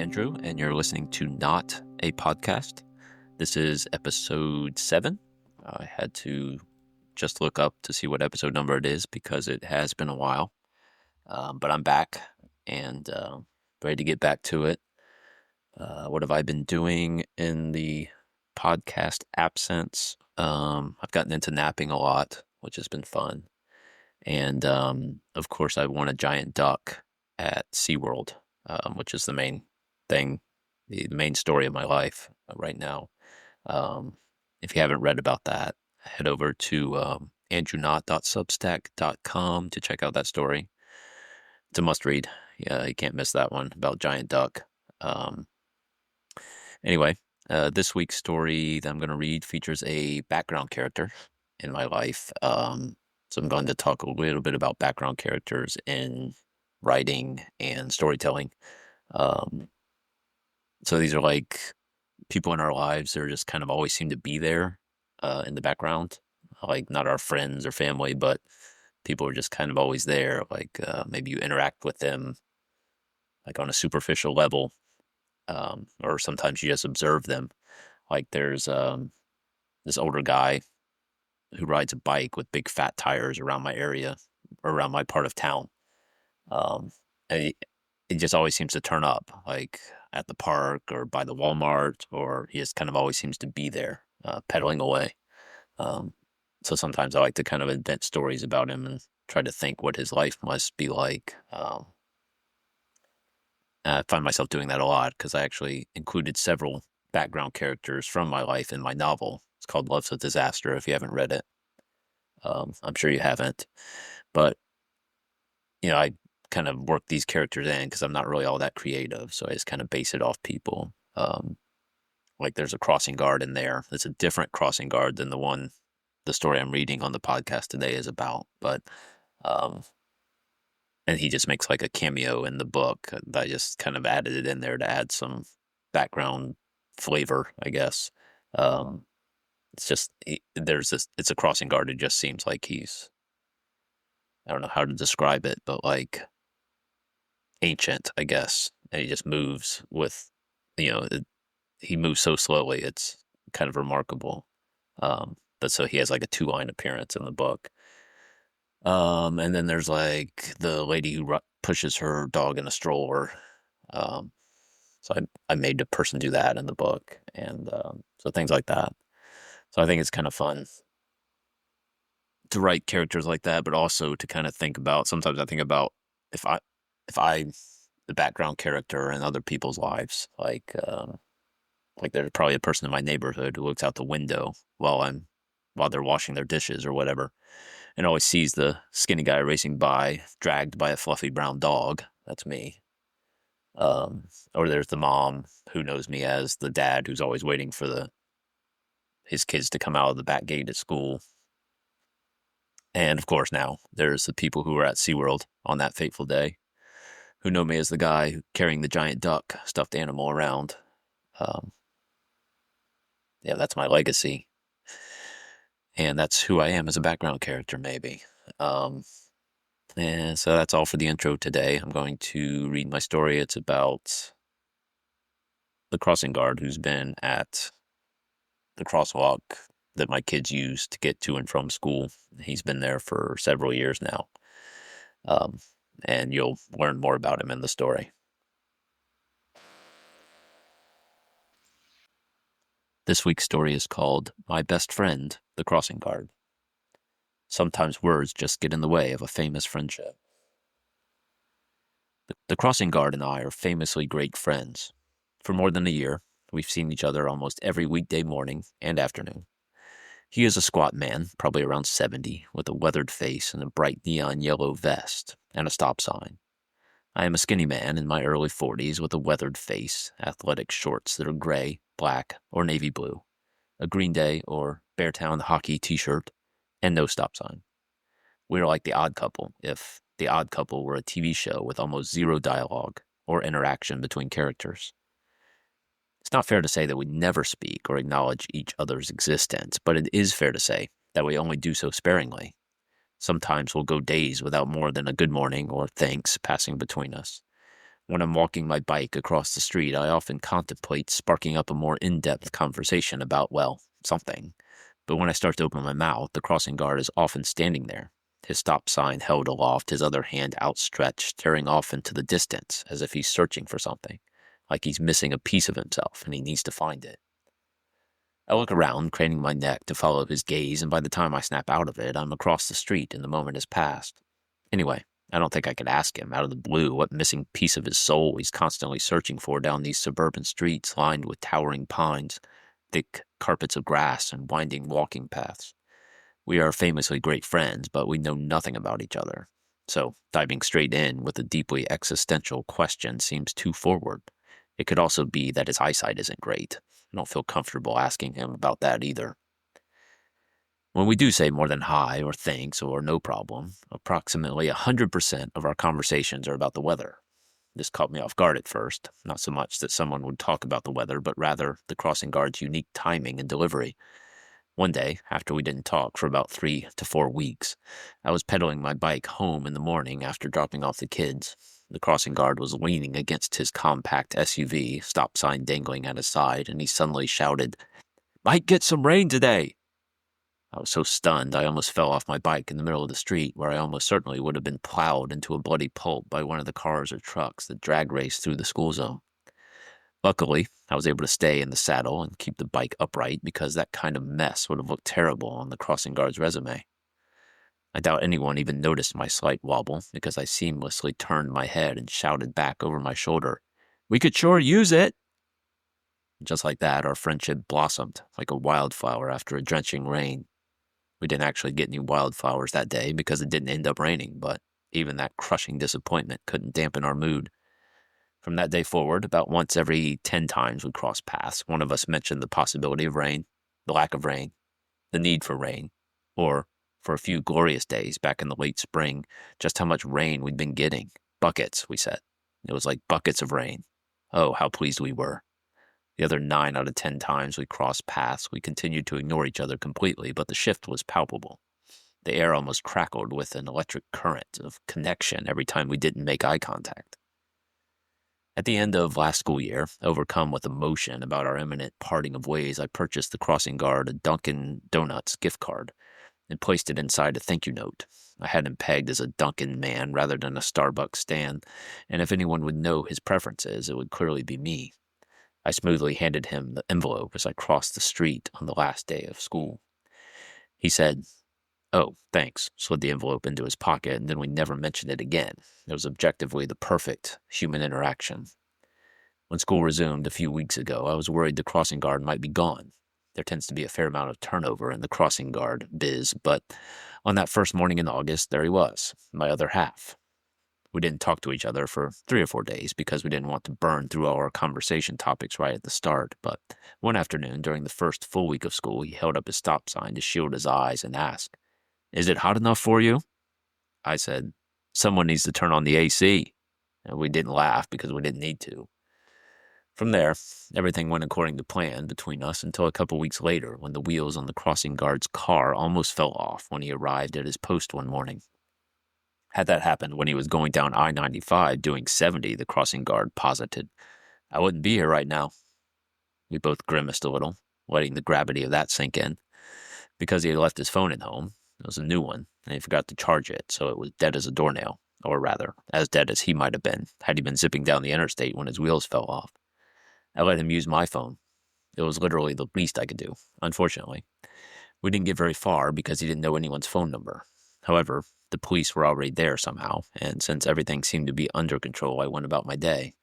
Andrew, and you're listening to Knott, a podcast. This is episode 7. I had to just look up to see what episode number it is because it has been a while. But I'm back and ready to get back to it. What have I been doing in the podcast absence? I've gotten into napping a lot, which has been fun. And, of course, I won a giant duck at SeaWorld, which is the main thing, the main story of my life right now. If you haven't read about that, head over to andrewknott.substack.com to check out that story. It's a must-read. Yeah, you can't miss that one about giant duck. Anyway, this week's story that I'm going to read features a background character in my life. So I'm going to talk a little bit about background characters in writing and storytelling. So these are like people in our lives that just kind of always seem to be there in the background. Like not our friends or family, but people are just kind of always there. Like maybe you interact with them like on a superficial level, or sometimes you just observe them. Like there's this older guy who rides a bike with big fat tires around my area, or around my part of town. And he just always seems to turn up, like at the park or by the Walmart, or he just kind of always seems to be there, pedaling away. So sometimes I like to kind of invent stories about him and try to think what his life must be like. I find myself doing that a lot because I actually included several background characters from my life in my novel. It's called Love's a Disaster, if you haven't read it. I'm sure you haven't. But, I kind of work these characters in because I'm not really all that creative. So I just kind of base it off people. Like there's a crossing guard in there. It's a different crossing guard than the story I'm reading on the podcast today is about. But, and he just makes like a cameo in the book. I just kind of added it in there to add some background flavor, I guess. It's just, it's a crossing guard. It just seems like I don't know how to describe it, but like ancient, I guess. And he just moves with, he moves so slowly. It's kind of remarkable. But so he has like a 2-line appearance in the book. And then there's like the lady who pushes her dog in a stroller. So I made a person do that in the book. And so things like that. So I think it's kind of fun to write characters like that, but also to kind of think about, sometimes I think about if I the background character in other people's lives, like there's probably a person in my neighborhood who looks out the window while they're washing their dishes or whatever, and always sees the skinny guy racing by, dragged by a fluffy brown dog. That's me. Or there's the mom who knows me as the dad who's always waiting for his kids to come out of the back gate at school. And of course now there's the people who were at SeaWorld on that fateful day who know me as the guy carrying the giant duck stuffed animal around. Yeah, that's my legacy. And that's who I am as a background character, maybe. And so that's all for the intro today. I'm going to read my story. It's about the crossing guard who's been at the crosswalk that my kids use to get to and from school. He's been there for several years now. And you'll learn more about him in the story. This week's story is called My Best Friend, the Crossing Guard. Sometimes words just get in the way of a famous friendship. The crossing guard and I are famously great friends. For more than a year, we've seen each other almost every weekday morning and afternoon. He is a squat man, probably around 70, with a weathered face and a bright neon yellow vest and a stop sign. I am a skinny man in my early 40s with a weathered face, athletic shorts that are gray, black, or navy blue, a Green Day or Beartown hockey t-shirt, and no stop sign. We are like the Odd Couple if the Odd Couple were a TV show with almost zero dialogue or interaction between characters. It's not fair to say that we never speak or acknowledge each other's existence, but it is fair to say that we only do so sparingly. Sometimes we'll go days without more than a good morning or thanks passing between us. When I'm walking my bike across the street, I often contemplate sparking up a more in-depth conversation about, well, something. But when I start to open my mouth, the crossing guard is often standing there, his stop sign held aloft, his other hand outstretched, staring off into the distance, as if he's searching for something, like he's missing a piece of himself and he needs to find it. I look around, craning my neck to follow his gaze, and by the time I snap out of it, I'm across the street and the moment has passed. Anyway, I don't think I could ask him, out of the blue, what missing piece of his soul he's constantly searching for down these suburban streets lined with towering pines, thick carpets of grass, and winding walking paths. We are famously great friends, but we know nothing about each other. So, diving straight in with a deeply existential question seems too forward. It could also be that his eyesight isn't great. I don't feel comfortable asking him about that either. When we do say more than hi or thanks or no problem, approximately 100% of our conversations are about the weather. This caught me off guard at first, not so much that someone would talk about the weather, but rather the crossing guard's unique timing and delivery. One day, after we didn't talk for about 3 to 4 weeks, I was pedaling my bike home in the morning after dropping off the kids. The crossing guard was leaning against his compact SUV, stop sign dangling at his side, and he suddenly shouted, "Might get some rain today!" I was so stunned I almost fell off my bike in the middle of the street, where I almost certainly would have been plowed into a bloody pulp by one of the cars or trucks that drag raced through the school zone. Luckily, I was able to stay in the saddle and keep the bike upright because that kind of mess would have looked terrible on the crossing guard's resume. I doubt anyone even noticed my slight wobble because I seamlessly turned my head and shouted back over my shoulder, "We could sure use it!" Just like that, our friendship blossomed like a wildflower after a drenching rain. We didn't actually get any wildflowers that day because it didn't end up raining, but even that crushing disappointment couldn't dampen our mood. From that day forward, about once every 10 times we crossed paths, one of us mentioned the possibility of rain, the lack of rain, the need for rain, or, for a few glorious days back in the late spring, just how much rain we'd been getting. Buckets, we said. It was like buckets of rain. Oh, how pleased we were. The other 9 out of 10 times we crossed paths, we continued to ignore each other completely, but the shift was palpable. The air almost crackled with an electric current of connection every time we didn't make eye contact. At the end of last school year, overcome with emotion about our imminent parting of ways, I purchased the crossing guard a Dunkin' Donuts gift card and placed it inside a thank you note. I had him pegged as a Dunkin' man rather than a Starbucks stan, and if anyone would know his preferences, it would clearly be me. I smoothly handed him the envelope as I crossed the street on the last day of school. He said, "Oh, thanks," slid the envelope into his pocket, and then we never mentioned it again. It was objectively the perfect human interaction. When school resumed a few weeks ago, I was worried the crossing guard might be gone. There tends to be a fair amount of turnover in the crossing guard biz, but on that first morning in August, there he was, my other half. We didn't talk to each other for 3 or 4 days because we didn't want to burn through all our conversation topics right at the start, but one afternoon during the first full week of school, he held up his stop sign to shield his eyes and asked, "Is it hot enough for you?" I said, "Someone needs to turn on the AC." And we didn't laugh because we didn't need to. From there, everything went according to plan between us until a couple weeks later when the wheels on the crossing guard's car almost fell off when he arrived at his post one morning. Had that happened when he was going down I-95 doing 70, the crossing guard posited, I wouldn't be here right now. We both grimaced a little, letting the gravity of that sink in. Because he had left his phone at home, it was a new one, and he forgot to charge it, so it was dead as a doornail, or rather, as dead as he might have been, had he been zipping down the interstate when his wheels fell off. I let him use my phone. It was literally the least I could do, unfortunately. We didn't get very far because he didn't know anyone's phone number. However, the police were already there somehow, and since everything seemed to be under control, I went about my day.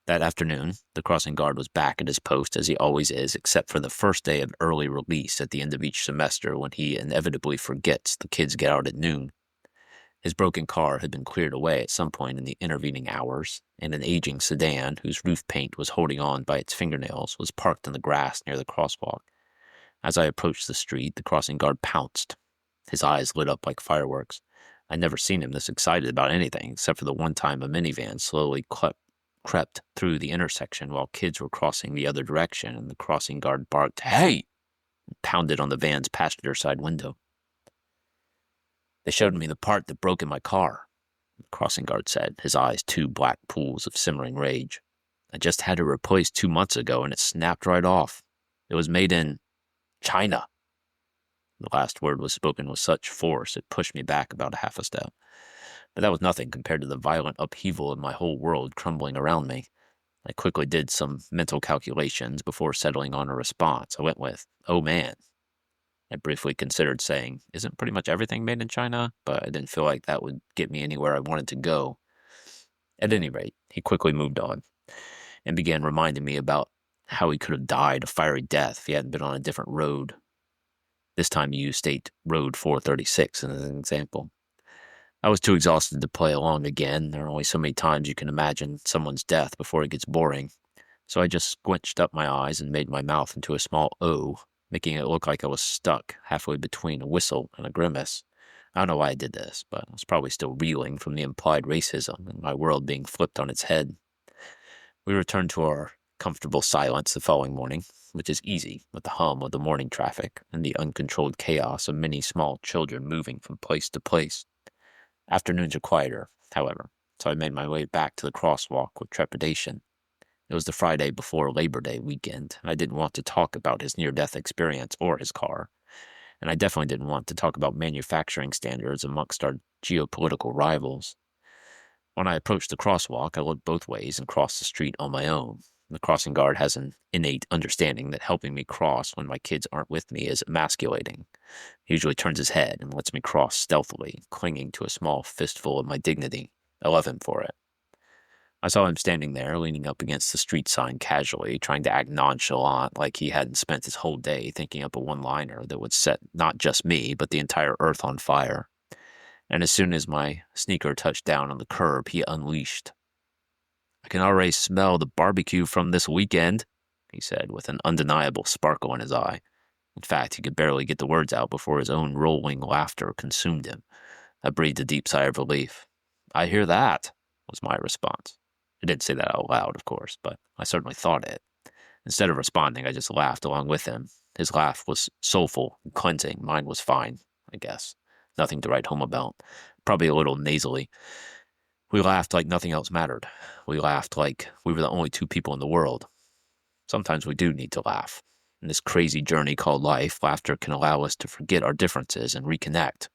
That afternoon, the crossing guard was back at his post as he always is, except for the first day of early release at the end of each semester when he inevitably forgets the kids get out at noon. His broken car had been cleared away at some point in the intervening hours, and an aging sedan, whose roof paint was holding on by its fingernails, was parked in the grass near the crosswalk. As I approached the street, the crossing guard pounced. His eyes lit up like fireworks. I'd never seen him this excited about anything, except for the one time a minivan slowly crept through the intersection while kids were crossing the other direction, and the crossing guard barked, "Hey!" and pounded on the van's passenger side window. They showed me the part that broke in my car. the crossing guard said, his eyes two black pools of simmering rage. I just had it replaced 2 months ago and it snapped right off. It was made in China. The last word was spoken with such force it pushed me back about a half a step. But that was nothing compared to the violent upheaval of my whole world crumbling around me. I quickly did some mental calculations before settling on a response. I went with, "Oh man." I briefly considered saying, "Isn't pretty much everything made in China?" But I didn't feel like that would get me anywhere I wanted to go. At any rate, he quickly moved on and began reminding me about how he could have died a fiery death if he hadn't been on a different road. This time he used State Road 436 as an example. I was too exhausted to play along again. There are only so many times you can imagine someone's death before it gets boring. So I just squinched up my eyes and made my mouth into a small O, making it look like I was stuck halfway between a whistle and a grimace. I don't know why I did this, but I was probably still reeling from the implied racism and my world being flipped on its head. We returned to our comfortable silence the following morning, which is easy with the hum of the morning traffic and the uncontrolled chaos of many small children moving from place to place. Afternoons are quieter, however, so I made my way back to the crosswalk with trepidation. It was the Friday before Labor Day weekend, and I didn't want to talk about his near-death experience or his car. And I definitely didn't want to talk about manufacturing standards amongst our geopolitical rivals. When I approached the crosswalk, I looked both ways and crossed the street on my own. The crossing guard has an innate understanding that helping me cross when my kids aren't with me is emasculating. He usually turns his head and lets me cross stealthily, clinging to a small fistful of my dignity. I love him for it. I saw him standing there, leaning up against the street sign casually, trying to act nonchalant, like he hadn't spent his whole day thinking up a one-liner that would set not just me, but the entire earth on fire. And as soon as my sneaker touched down on the curb, he unleashed. "I can already smell the barbecue from this weekend," he said, with an undeniable sparkle in his eye. In fact, he could barely get the words out before his own rolling laughter consumed him. I breathed a deep sigh of relief. "I hear that," was my response. I didn't say that out loud, of course, but I certainly thought it. Instead of responding, I just laughed along with him. His laugh was soulful and cleansing. Mine was fine, I guess. Nothing to write home about. Probably a little nasally. We laughed like nothing else mattered. We laughed like we were the only two people in the world. Sometimes we do need to laugh. In this crazy journey called life, laughter can allow us to forget our differences and reconnect,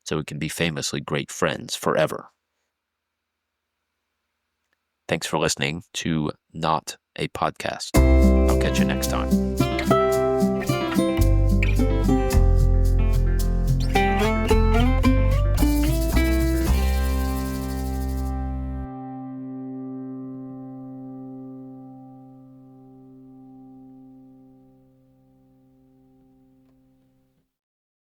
so we can be famously great friends forever. Thanks for listening to Knott, a Podcast. I'll catch you next time.